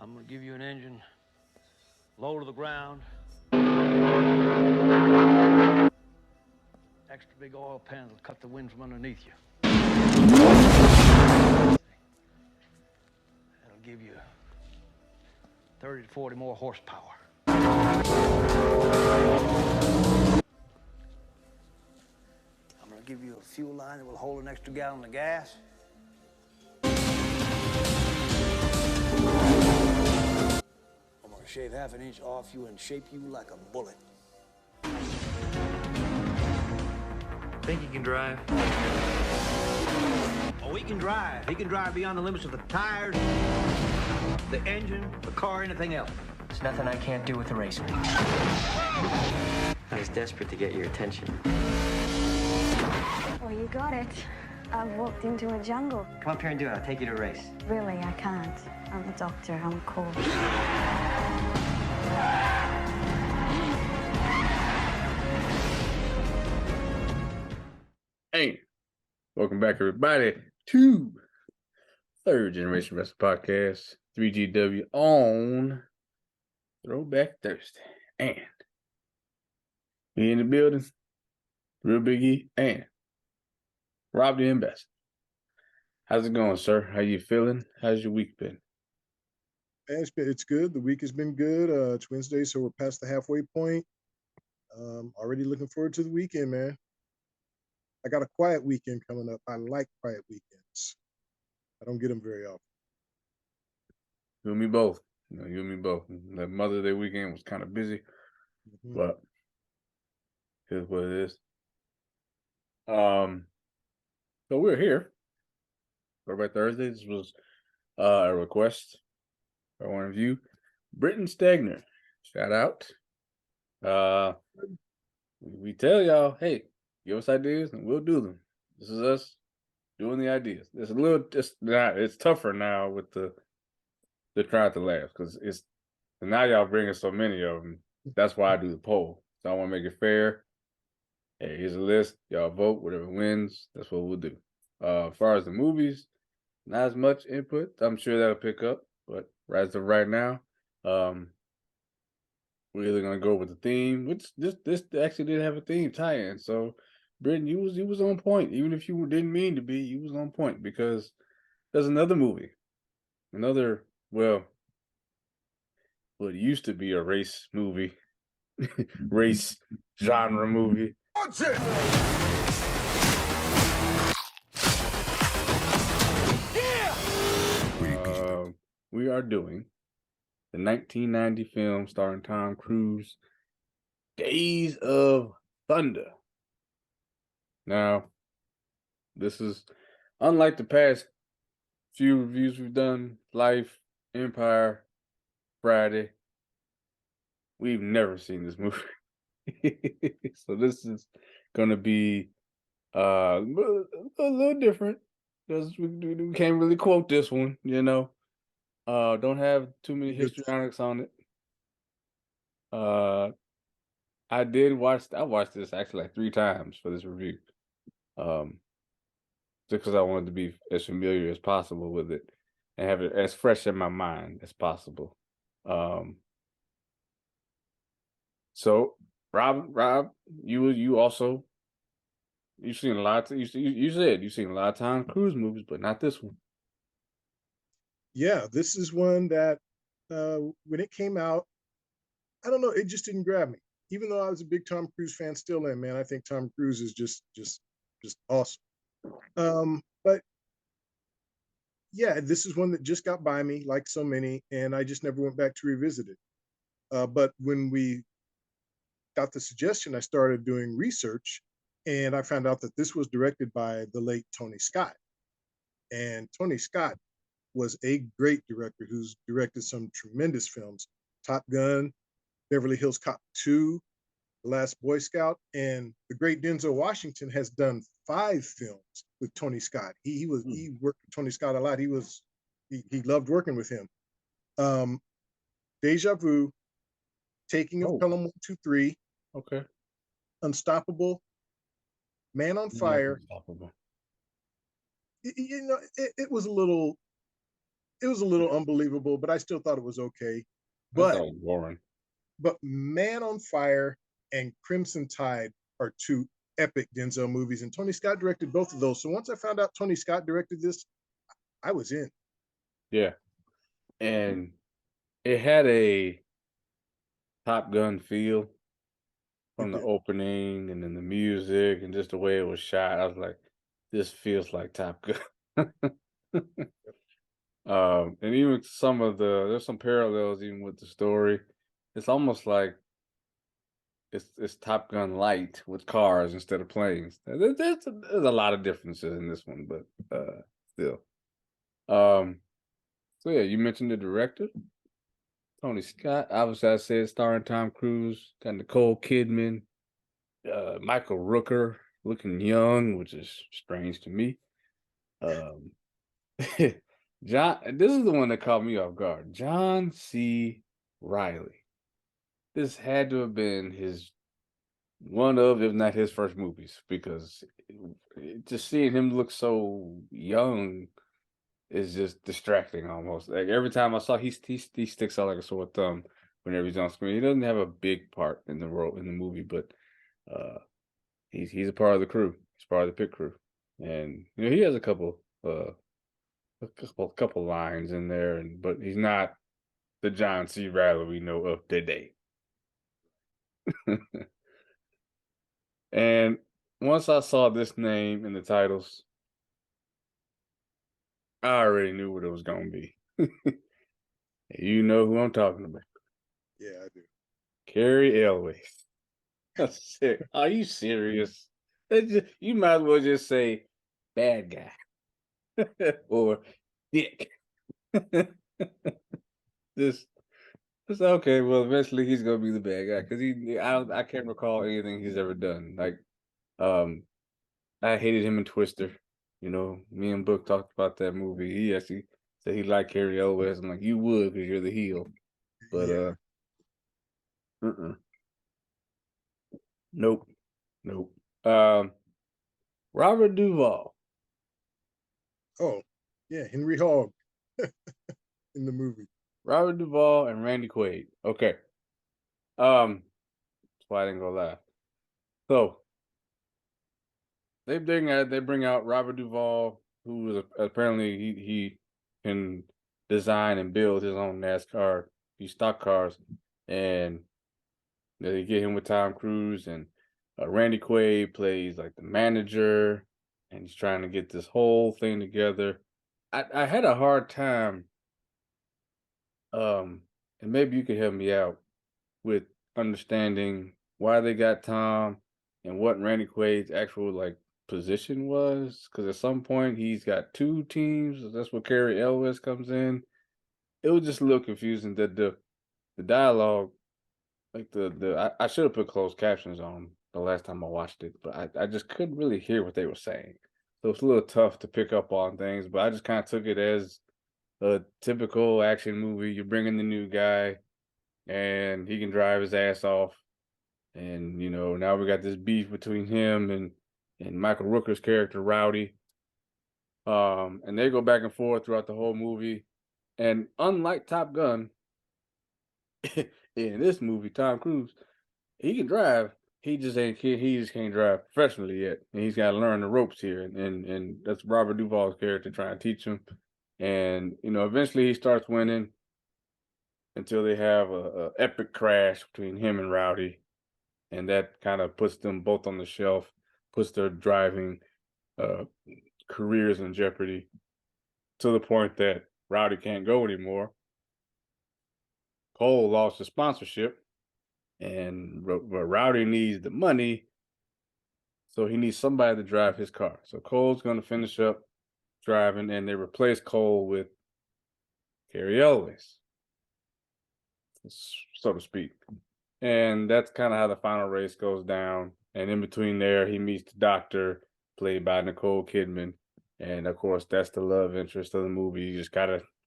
I'm gonna give you an engine low to the ground, extra big oil pans will cut the wind from underneath you. That'll give you 30 to 40 more horsepower. I'm gonna give you a fuel line that will hold an extra gallon of gas. I'm gonna shave half an inch off you and shape you like a bullet. Think you can drive? Oh, he can drive. He can drive beyond the limits of the tires, the engine, the car, anything else. There's nothing I can't do with a race car. I was desperate to get your attention. Well, you got it. I walked into a jungle. Come up here and do it. I'll take you to a race. Really, I can't. I'm a doctor. I'm cold. Hey, welcome back, everybody, to Third Generation Wrestling Podcast, 3GW on Throwback Thursday. And we in the building, Real Big E, and Rob the Ambassador. How's it going, sir? How you feeling? How's your week been? It's good. The week has been good. It's Wednesday, so we're past the halfway point. Already looking forward to the weekend, man. I got a quiet weekend coming up. I like quiet weekends. I don't get them very often. You and me both. You and me both. That Mother's Day weekend was kind of busy, but here's what it is. So we're here. Throwback Thursday. This was a request by one of you, Britton Stegner. Shout out. We tell y'all, hey, give us ideas and we'll do them. This is us doing the ideas. It's tougher now with the trying to laugh because it's now y'all bringing so many of them. That's why I do the poll. So I want to make it fair. Hey, here's a list. Y'all vote. Whatever wins, that's what we'll do. As far as the movies, not as much input. I'm sure that'll pick up, but as of right now, we're either gonna go with the theme, which this actually did have a theme tie-in. So, Britton, you was on point. Even if you didn't mean to be, you was on point because there's another movie, what used to be a race movie, race genre movie. We are doing the 1990 film starring Tom Cruise, Days of Thunder. Now, this is unlike the past few reviews we've done, Life, Empire, Friday. We've never seen this movie. So this is going to be a little different because we can't really quote this one, don't have too many histrionics on it. I watched this actually like 3 times for this review. Just because I wanted to be as familiar as possible with it and have it as fresh in my mind as possible. So Rob, you've seen a lot. You said you've seen a lot of Tom Cruise movies, but not this one. Yeah, this is one that when it came out, I don't know, it just didn't grab me. Even though I was a big Tom Cruise fan, still am, man. I think Tom Cruise is just awesome. But yeah, this is one that just got by me, like so many, and I just never went back to revisit it. But when we got the suggestion, I started doing research, and I found out that this was directed by the late Tony Scott. And Tony Scott was a great director who's directed some tremendous films: Top Gun, Beverly Hills Cop 2, The Last Boy Scout, and the great Denzel Washington has done 5 films with Tony Scott. He worked with Tony Scott a lot. He loved working with him. Deja Vu, Taking of Pelham 123, okay, Unstoppable, Man on Fire. Unstoppable. It was a little it was a little unbelievable, but I still thought it was okay. I thought But it was boring. Man on Fire and Crimson Tide are two epic Denzel movies, and Tony Scott directed both of those. So once I found out Tony Scott directed this, I was in. Yeah, and it had a Top Gun feel It from the did. opening, and then the music, and just the way it was shot. I was like, this feels like Top Gun. And even some of there's some parallels even with the story. It's almost like it's Top Gun light with cars instead of planes. There's a lot of differences in this one, but still. So yeah, you mentioned the director, Tony Scott. Obviously, I said starring Tom Cruise, got Nicole Kidman, Michael Rooker looking young, which is strange to me. Um, John, this is the one that caught me off guard. John C. Riley. This had to have been his one of, if not his first movies, because just seeing him look so young is just distracting almost. Like every time I saw, he sticks out like a sore thumb whenever he's on screen. He doesn't have a big part in the role in the movie, but uh, he's a part of the crew. He's part of the pit crew, and he has a couple lines in there, but he's not the John C. Riley we know of today. And once I saw this name in the titles, I already knew what it was going to be. You know who I'm talking about. Yeah, I do. Carrie Elwes. Are you serious? You might as well just say bad guy or dick. Just, just okay. Well, eventually he's gonna be the bad guy because I can't recall anything he's ever done. Like, um, I hated him in Twister. Me and Book talked about that movie. He actually said he liked Carrie Elwes. I'm like, you would because you're the heel. But Yeah. uh-uh. Nope, nope. Um, Robert Duvall. Oh, yeah, Henry Hogg in the movie. Robert Duvall and Randy Quaid. Okay. That's why I didn't go laugh. So they bring out Robert Duvall, who is apparently he can design and build his own NASCAR, these stock cars, and they get him with Tom Cruise, and Randy Quaid plays like the manager, and he's trying to get this whole thing together. I had a hard time, and maybe you could help me out with understanding why they got Tom and what Randy Quaid's actual like position was. Because at some point he's got two teams. That's where Carrie Elwes comes in. It was just a little confusing that the dialogue, like I should have put closed captions on the last time I watched it, but I just couldn't really hear what they were saying. So it's a little tough to pick up on things, but I just kind of took it as a typical action movie. You're bringing the new guy, and he can drive his ass off. And now we got this beef between him and Michael Rooker's character Rowdy. And they go back and forth throughout the whole movie. And unlike Top Gun, in this movie, Tom Cruise, he can drive. He just can't drive professionally yet. And he's got to learn the ropes here. And that's Robert Duvall's character trying to teach him. And eventually he starts winning until they have a epic crash between him and Rowdy, and that kind of puts them both on the shelf, puts their driving uh, careers in jeopardy to the point that Rowdy can't go anymore. Cole lost his sponsorship, and Rowdy needs the money, so he needs somebody to drive his car. So Cole's going to finish up driving, and they replace Cole with Carrie Elwes, so to speak. And that's kind of how the final race goes down. And in between there, he meets the doctor, played by Nicole Kidman. And of course, that's the love interest of the movie. You just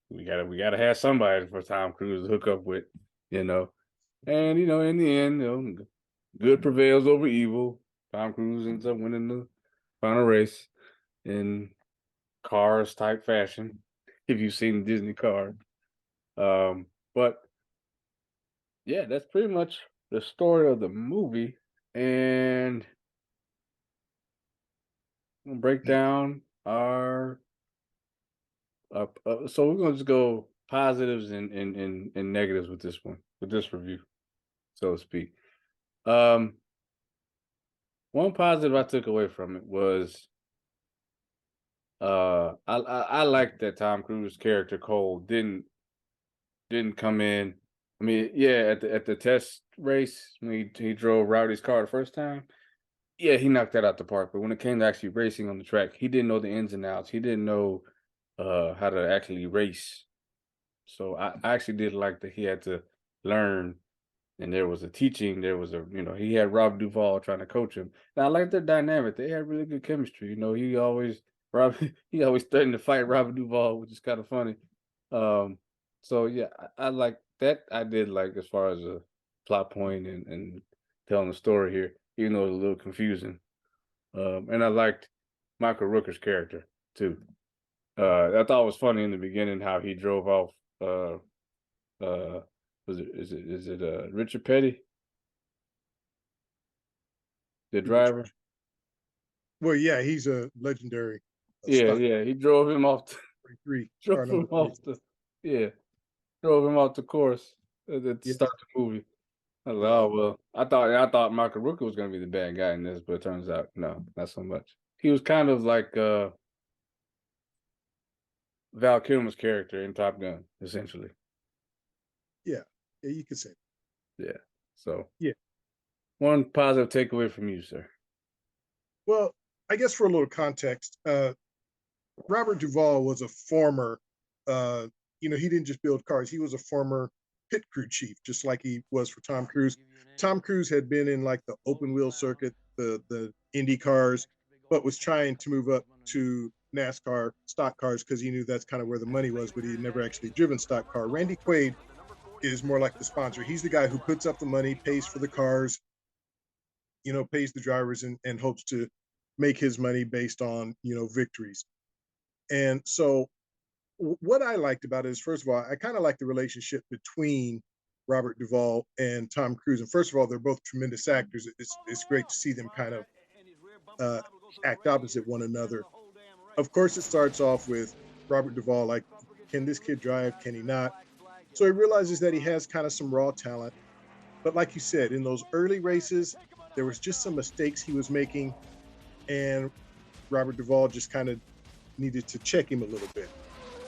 we gotta have somebody for Tom Cruise to hook up with, you know. And in the end, good prevails over evil. Tom Cruise ends up winning the final race in Cars type fashion. if you've seen the Disney card. But yeah, that's pretty much the story of the movie. And we'll break down our so we're gonna just go positives and negatives with this one, with this review, so to speak. Um, one positive I took away from it was I like that Tom Cruise character Cole didn't come in. I mean, yeah, at the test race when he drove Rowdy's car the first time, yeah, he knocked that out the park. But when it came to actually racing on the track, he didn't know the ins and outs. He didn't know how to actually race. So I actually did like that he had to learn, and there was a teaching. There was he had Rob Duvall trying to coach him. And I like their dynamic. They had really good chemistry. Rob he always threatened to fight Robert Duvall, which is kind of funny. Um, so yeah, I like that. I did like as far as a plot point and telling the story here, even though it was a little confusing. And I liked Michael Rooker's character too. I thought it was funny in the beginning how he drove off. Uh, uh, is it Richard Petty, the Rich. driver? Well, yeah, he's a legendary Yeah, stunt yeah. He drove him off. 43, car Drove number him off 43. the. Yeah, drove him off the course to Yeah, start the movie. I was like, yeah, oh well. I thought Michael Rooker was gonna be the bad guy in this, but it turns out no, not so much. He was kind of like Val Kilmer's character in Top Gun, essentially. yeah, yeah. You could say, that. Yeah. So Yeah. one positive takeaway from you, sir. Well, I guess for a little context, Robert Duvall was a former, uh, he didn't just build cars. He was a former pit crew chief, just like he was for Tom Cruise. Tom Cruise had been in like the open wheel circuit, the Indy cars, but was trying to move up to NASCAR stock cars because he knew that's kind of where the money was, but he had never actually driven stock car. Randy Quaid is more like the sponsor. He's the guy who puts up the money, pays for the cars, pays the drivers and hopes to make his money based on, victories. And so what I liked about it is, first of all, I kind of like the relationship between Robert Duvall and Tom Cruise. And first of all, they're both tremendous actors. It's great to see them kind of uh, act opposite one another. Of course, it starts off with Robert Duvall like, can this kid drive? Can he not? So he realizes that he has kind of some raw talent. But like you said, in those early races, there was just some mistakes he was making, and Robert Duvall just kind of needed to check him a little bit.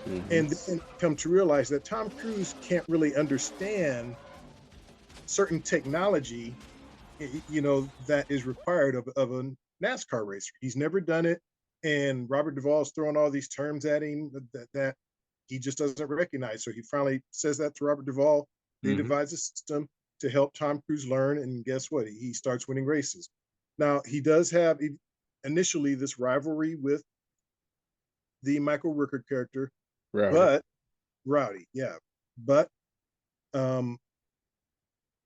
Mhm. And then come to realize that Tom Cruise can't really understand certain technology, that is required of a NASCAR racer. He's never done it, and Robert Duvall's throwing all these terms at him that he just doesn't recognize. So he finally says that to Robert Duvall. They Mhm. devise a system to help Tom Cruise learn, and guess what? He starts winning races. Now he does have initially this rivalry with the Michael Rooker character, Rowdy. but Rowdy, yeah. But um,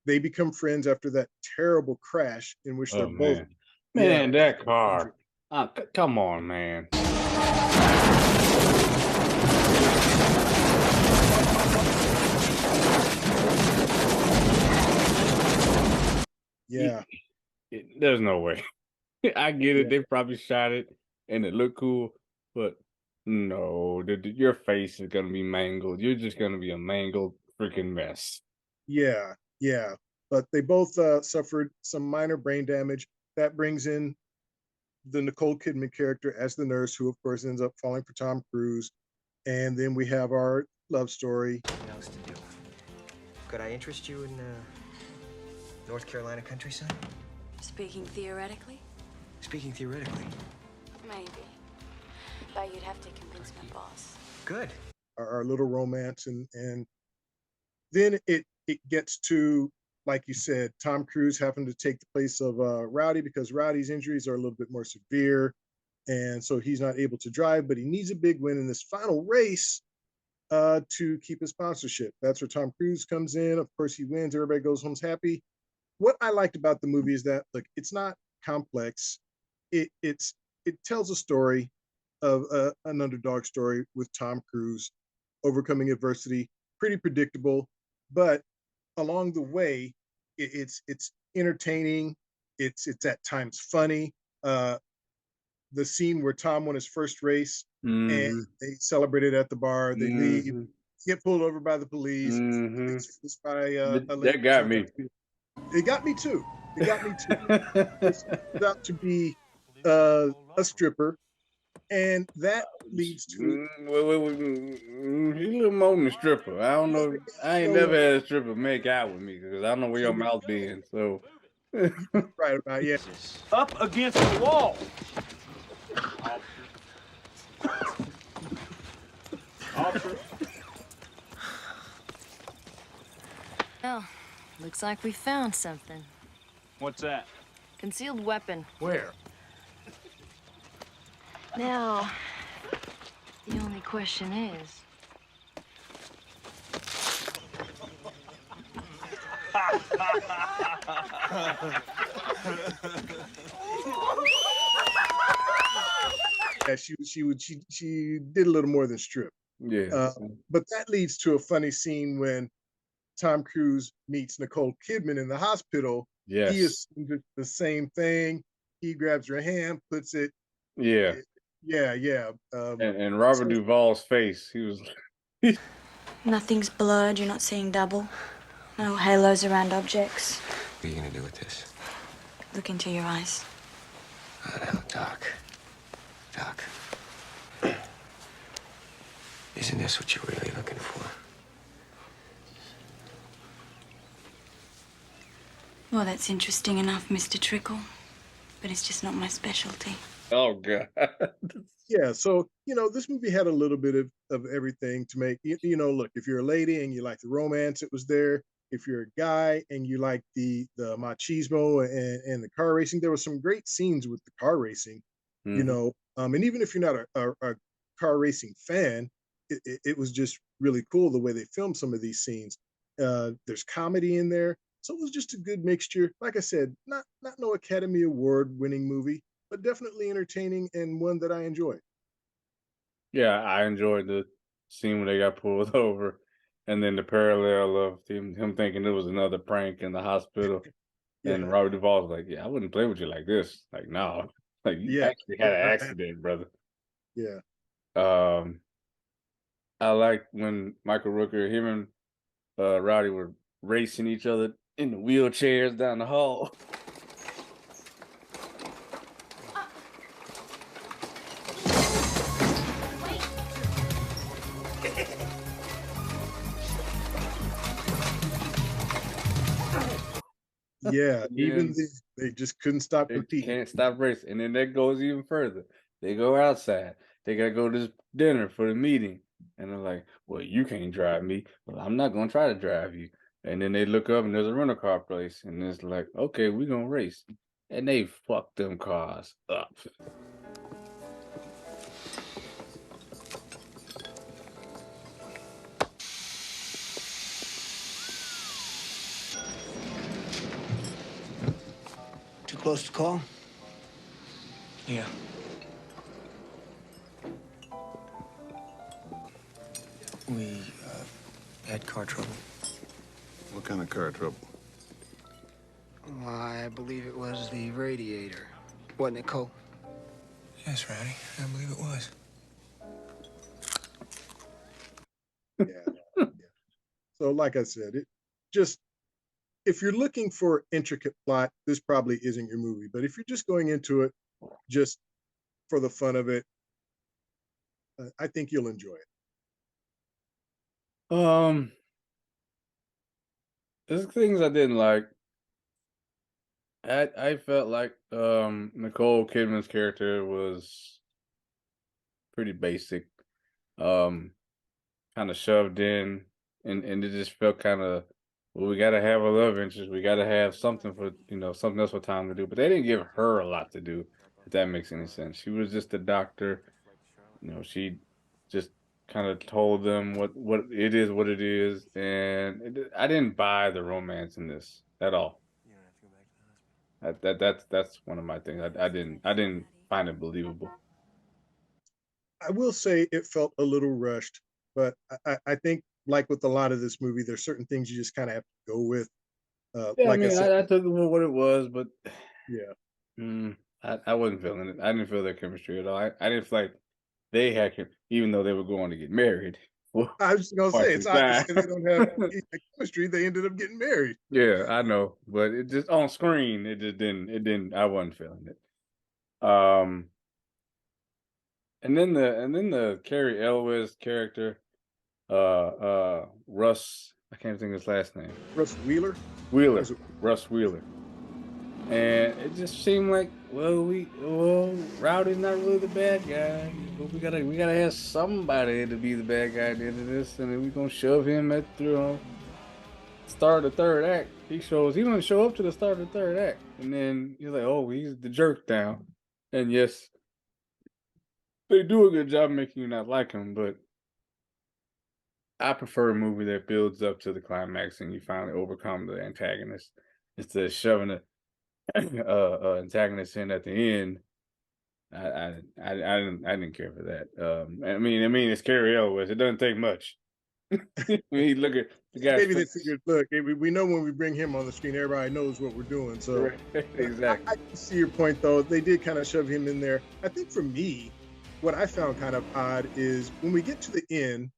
they become friends after that terrible crash in which they're Oh both, man, yeah, man, that injured. car. Come on, man. Yeah, There's no way. I get it. yeah, They probably shot it and it looked cool, but no, your face is gonna be mangled. You're just gonna be a mangled freaking mess. yeah, yeah. But they both suffered some minor brain damage. That brings in the Nicole Kidman character as the nurse, who of course ends up falling for Tom Cruise. And then we have our love story. What else to do? Could I interest you in North Carolina countryside? Speaking theoretically? Speaking theoretically. Maybe. But you'd have to convince my boss. Good. Our little romance, and then it gets to, like you said, Tom Cruise having to take the place of Rowdy because Rowdy's injuries are a little bit more severe, and so he's not able to drive, but he needs a big win in this final race to keep his sponsorship. That's where Tom Cruise comes in. Of course, he wins. Everybody goes home happy. What I liked about the movie is that, look, it's not complex. It tells a story of an underdog story with Tom Cruise, overcoming adversity, pretty predictable, but along the way, it's entertaining. It's at times funny. The scene where Tom won his first race and Mm-hmm. they celebrated at the bar. They leave, Mm-hmm. get pulled over by the police. Mm-hmm. It's by a lady That got turns out me. to be. It got me too. It got me too. She turns out to be a stripper, and that leads to He's a little more than a stripper. I don't know. I ain't so never had a stripper make out with me because I don't know where your so mouth been. So right about yeah. Up against the wall. Well, looks like we found something. What's that? Concealed weapon. Where? Now, the only question is... Yeah, she did a little more than strip. yeah. But that leads to a funny scene when Tom Cruise meets Nicole Kidman in the hospital. Yes. He assumes it's the same thing. He grabs her hand, puts it. Yeah. Yeah. And Robert Duvall's face, he was Nothing's blurred, you're not seeing double. No halos around objects. What are you gonna do with this? Look into your eyes. Oh, no, Doc. Doc. Isn't this what you're really looking for? Well, that's interesting enough, Mr. Trickle. But it's just not my specialty. oh god. Yeah, so this movie had a little bit of everything to make look, if you're a lady and you like the romance, it was there. If you're a guy and you like the machismo and the car racing, there were some great scenes with the car racing, Mhm. and even if you're not a car racing fan, it was just really cool the way they filmed some of these scenes. There's comedy in there, so it was just a good mixture. Like I said, not no Academy Award winning movie, but definitely entertaining and one that I enjoyed. Yeah, I enjoyed the scene when they got pulled over, and then the parallel of him thinking it was another prank in the hospital, Yeah, and Robert Duvall's like, "Yeah, I wouldn't play with you like this. Like, no, like you yeah, actually had an accident, brother." yeah. Um, I like when Michael Rooker, him and Rowdy were racing each other in the wheelchairs down the hall. Yeah, even Yes. they just couldn't stop They competing. can't stop racing. And then that goes even further. They go outside. They gotta go to this dinner for the meeting. And they're like, well, you can't drive me. Well, I'm not gonna try to drive you. And then they look up and there's a rental car place. And it's like, okay, we're gonna race. And they fuck them cars up. Too close to call? Yeah. We had car trouble. What kind of car trouble? I believe it was the radiator. Wasn't it, Cole? Yes, Rowdy. I believe it was. Yeah. So, like I said, it just if you're looking for intricate plot, this probably isn't your movie. But if you're just going into it just for the fun of it, I think you'll enjoy it. There's things I didn't like. I felt like Nicole Kidman's character was pretty basic. Um kind of shoved in, and it just felt kind of, well, we got to have a love interest, we got to have something for something else for Tom to do, but they didn't give her a lot to do, if that makes any sense. She was just a doctor. She just kind of told them what it is, what it is, and I didn't buy the romance in this at all. That's one of my things. I didn't find it believable. I will say it felt a little rushed, but I think like with a lot of this movie, there's certain things you just kind of have to go with. Yeah, I Like I mean, said, I took it for what it was, but yeah. I wasn't feeling it. I didn't feel their chemistry at all. I didn't feel like they had even though they were going to get married for I was just gonna quite say it's some odd to time. say they don't have chemistry. They ended up getting married. Yeah, I know, but it just on screen, it just didn't. It didn't. I wasn't feeling it. And then the Carrie Elwes character, Russ. I can't think of his last name. Russ Wheeler. Wheeler, Was it- Russ Wheeler. And it just seemed like, Rowdy's not really the bad guy. But we gotta have somebody to be the bad guy at the end of this, and then we're gonna shove him at the start of the third act. He doesn't show up to the start of the third act, and then you're like, oh, he's the jerk now. And yes, they do a good job making you not like him, but I prefer a movie that builds up to the climax and you finally overcome the antagonist instead of shoving a antagonist in at the end. I didn't care for that. I mean, it's Carrie Elwes. It doesn't take much. I mean, look at the guy. Maybe they figured, look, we know when we bring him on the screen, everybody knows what we're doing. So Exactly. I can see your point, though. They did kind of shove him in there. I think for me, what I found kind of odd is when we get to the end,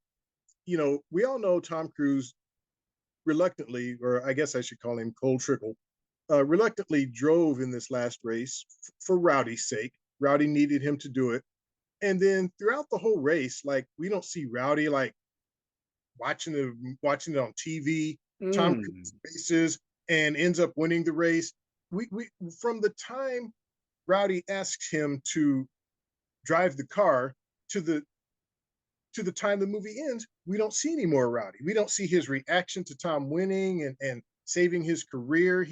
we all know Tom Cruise reluctantly, or I guess I should call him Cold Trickle, reluctantly drove in this last race for Rowdy's sake. Rowdy needed him to do it. And then throughout the whole race, like we don't see Rowdy like watching it on TV. Tom Cruise races and ends up winning the race. We from the time Rowdy asks him to drive the car to the time the movie ends, we don't see any more Rowdy. We don't see his reaction to Tom winning and saving his career.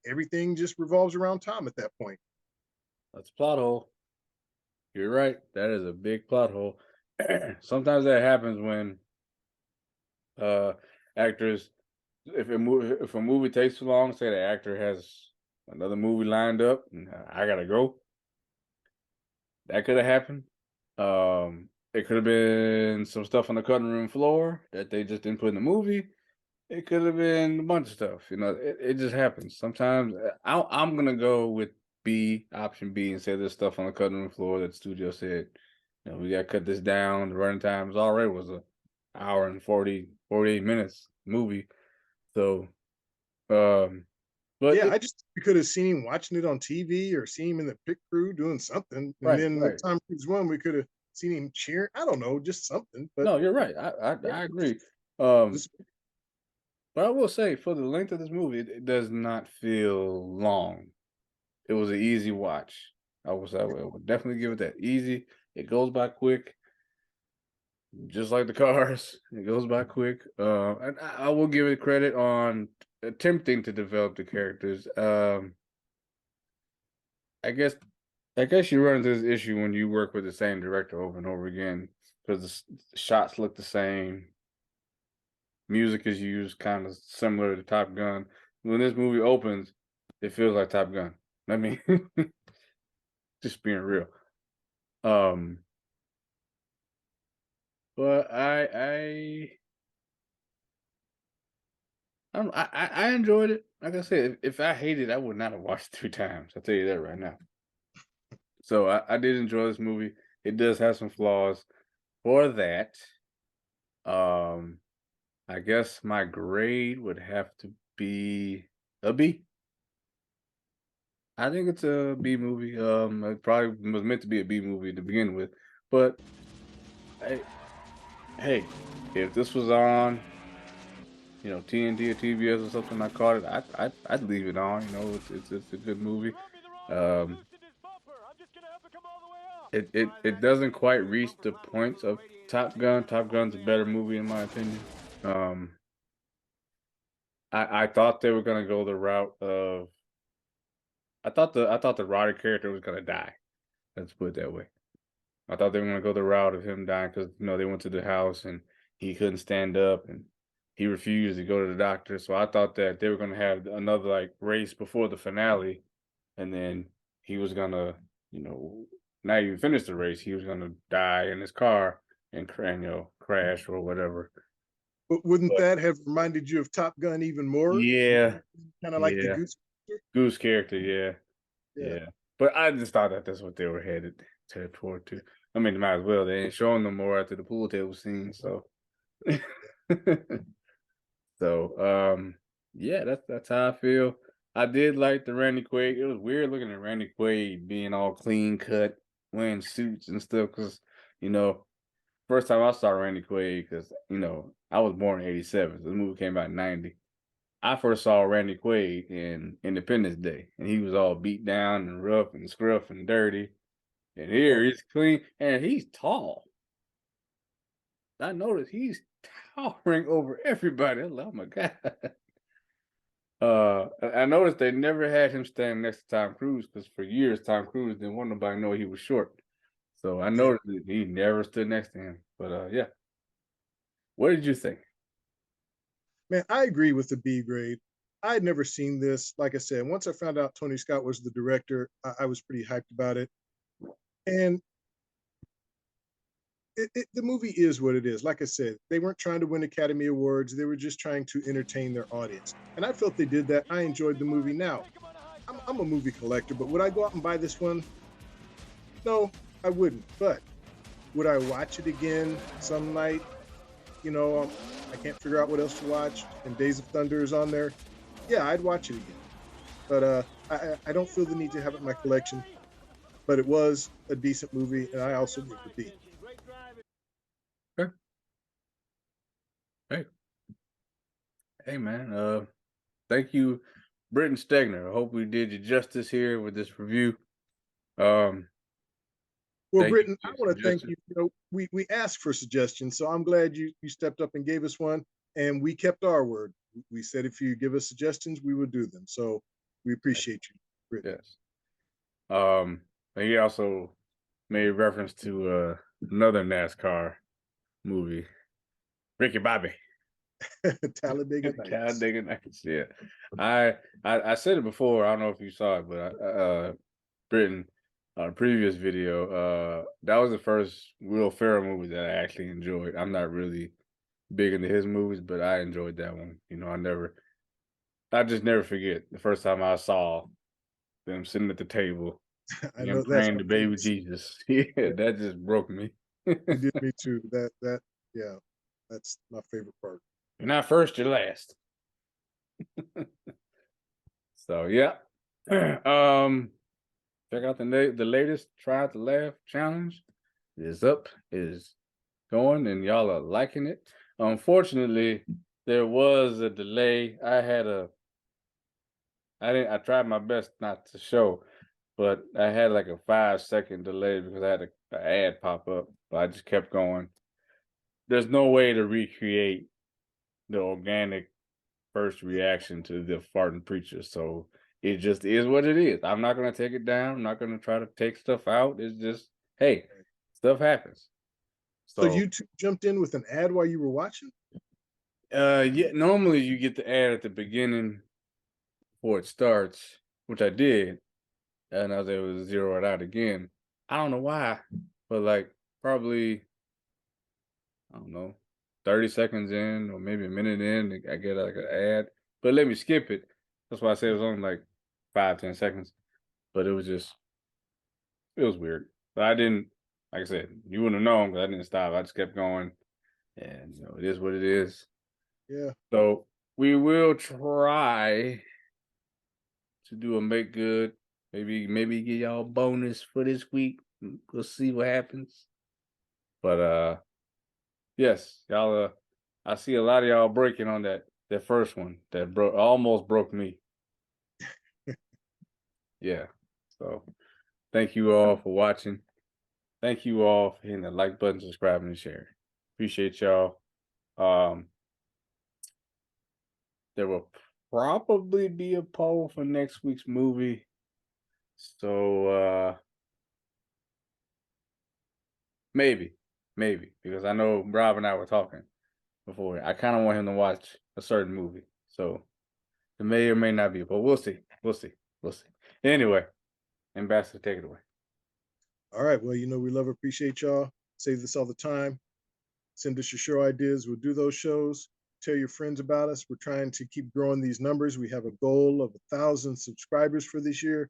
Everything just revolves around Tom at that point. That's a plot hole. You're right. That is a big plot hole. Sometimes that happens when actors, if a movie takes too long, say the actor has another movie lined up and I gotta go. That could have happened. It could have been some stuff on the cutting room floor that they just didn't put in the movie. It could have been a bunch of stuff. It just happens. Sometimes I'm gonna go with option B, and say there's stuff on the cutting room floor that the studio said, we gotta cut this down. The running times already was an hour and 48 minutes movie. So, but yeah, we could have seen him watching it on TV or seen him in the pit crew doing something. And then when Tom Cruise won, we could have seen him cheering. I don't know, just something. But no, you're right. I agree. But I will say, for the length of this movie, it does not feel long. It was an easy watch. I would definitely give it that. Easy. It goes by quick. Just like the Cars, it goes by quick. And I will give it credit on attempting to develop the characters. I guess you run into this issue when you work with the same director over and over again because the shots look the same. Music is used kind of similar to Top Gun. When this movie opens, it feels like Top Gun. I mean, just being real. But I enjoyed it. Like I said, if I hated it, I would not have watched it 3 times. I'll tell you that right now. So I did enjoy this movie. It does have some flaws. For that, I guess my grade would have to be a B. I think it's a B movie. It probably was meant to be a B movie to begin with, but hey, if this was on, TNT or TBS or something, I caught it. I'd leave it on. It's a good movie. It doesn't quite reach the points of Top Gun. Top Gun's a better movie in my opinion. I thought they were gonna go the route of. I thought the Roddy character was gonna die. Let's put it that way. I thought they were gonna go the route of him dying because they went to the house and he couldn't stand up and he refused to go to the doctor. So I thought that they were gonna have another race before the finale, and then he was gonna, not even finish the race. He was gonna die in his car and crash or whatever. But wouldn't But that have reminded you of Top Gun even more? yeah, Kind of like the yeah, goose. Goose character, yeah, Yeah. yeah. But I just thought that that's what they were headed toward to. I mean, might as well. They ain't showing them more after the pool table scene, so. So, yeah, that's how I feel. I did like the Randy Quaid. It was weird looking at Randy Quaid being all clean cut, wearing suits and stuff. Because you know, first time I saw Randy Quaid, because I was born in '87. So the movie came out in '90. I first saw Randy Quaid in Independence Day, and he was all beat down and rough and scruff and dirty. And here he's clean and he's tall. I noticed he's towering over everybody. I'm like, oh my god. I noticed they never had him standing next to Tom Cruise because for years Tom Cruise didn't want nobody to know he was short. So I Yeah. noticed that he never stood next to him. But yeah, what did you think? Man, I agree with the B grade. I had never seen this. Like I said, once I found out Tony Scott was the director, I was pretty hyped about it. And the movie is what it is. Like I said, they weren't trying to win Academy Awards. They were just trying to entertain their audience. And I felt they did that. I enjoyed the movie. Now, I'm a movie collector, but would I go out and buy this one? No, I wouldn't. But would I watch it again some night? I can't figure out what else to watch, and Days of Thunder is on there. Yeah, I'd watch it again. But I don't feel the need to have it in my collection. But it was a decent movie, and I also give it a B. Okay. Hey, hey, man. Thank you, Britton Stegner. I hope we did you justice here with this review. Um, Well, thank you Britton, for I your want to thank suggestion. you. We asked for suggestions, so I'm glad you stepped up and gave us one, and we kept our word. We said if you give us suggestions, we would do them. So we appreciate you, Britton. Yes. And he also made reference to another NASCAR movie, Ricky Bobby. Talladega Nights. Talladega Nights. Yeah, I said it before. I don't know if you saw it, but Britain, previous video, that was the first Will Ferrell movie that I actually enjoyed. I'm not really big into his movies, but I enjoyed that one. I just never forget the first time I saw them sitting at the table I and know that's praying my to baby favorite. Jesus. Yeah, Yeah, that just broke me. it did me too. Yeah, that's my favorite part. You're not first, you're last. So yeah. Check out the latest Try to Laugh challenge. It is up, it is going, and y'all are liking it. Unfortunately, there was a delay. I tried my best not to show, but I had like a 5-second delay because I had an ad pop up, but I just kept going. There's no way to recreate the organic first reaction to the farting preacher. So it just is what it is. I'm not gonna take it down. I'm not gonna try to take stuff out. It's just, hey, stuff happens. So So you two jumped in with an ad while you were watching? yeah, normally you get the ad at the beginning before it starts, which I did, and I was able to zero it out again. I don't know why, but like probably, I don't know, 30 seconds in or maybe a minute in, I get like an ad. But let me skip it. That's why I say it was only like 5-10 seconds. But it was weird. But I didn't, like I said, you wouldn't have known because I didn't stop. I just kept going. And it is what it is. Yeah. So we will try to do a make good. Maybe get y'all a bonus for this week. We'll see what happens. But yes, y'all I see a lot of y'all breaking on that first one that almost broke me. Yeah. So thank you all for watching. Thank you all for hitting the like button, subscribing, and sharing. Appreciate y'all. There will probably be a poll for next week's movie. So maybe, because I know Rob and I were talking before. I kind of want him to watch a certain movie. So it may or may not be, but we'll see. We'll see. We'll see. Anyway, Ambassador, take it away. All right. Well, we love, appreciate y'all. Say this all the time. Send us your show ideas. We'll do those shows. Tell your friends about us. We're trying to keep growing these numbers. We have a goal of 1,000 subscribers for this year.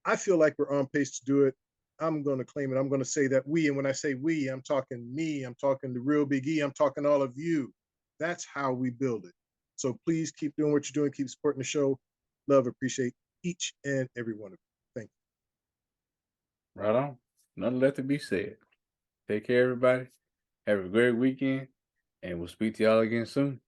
I feel like we're on pace to do it. I'm going to claim it. I'm going to say that we, and when I say we, I'm talking me, I'm talking the real Big E, I'm talking all of you. That's how we build it. So please keep doing what you're doing. Keep supporting the show. Love, appreciate each and every one of you. Thank you. Right on. Nothing left to be said. Take care, everybody. Have a great weekend, and we'll speak to y'all again soon.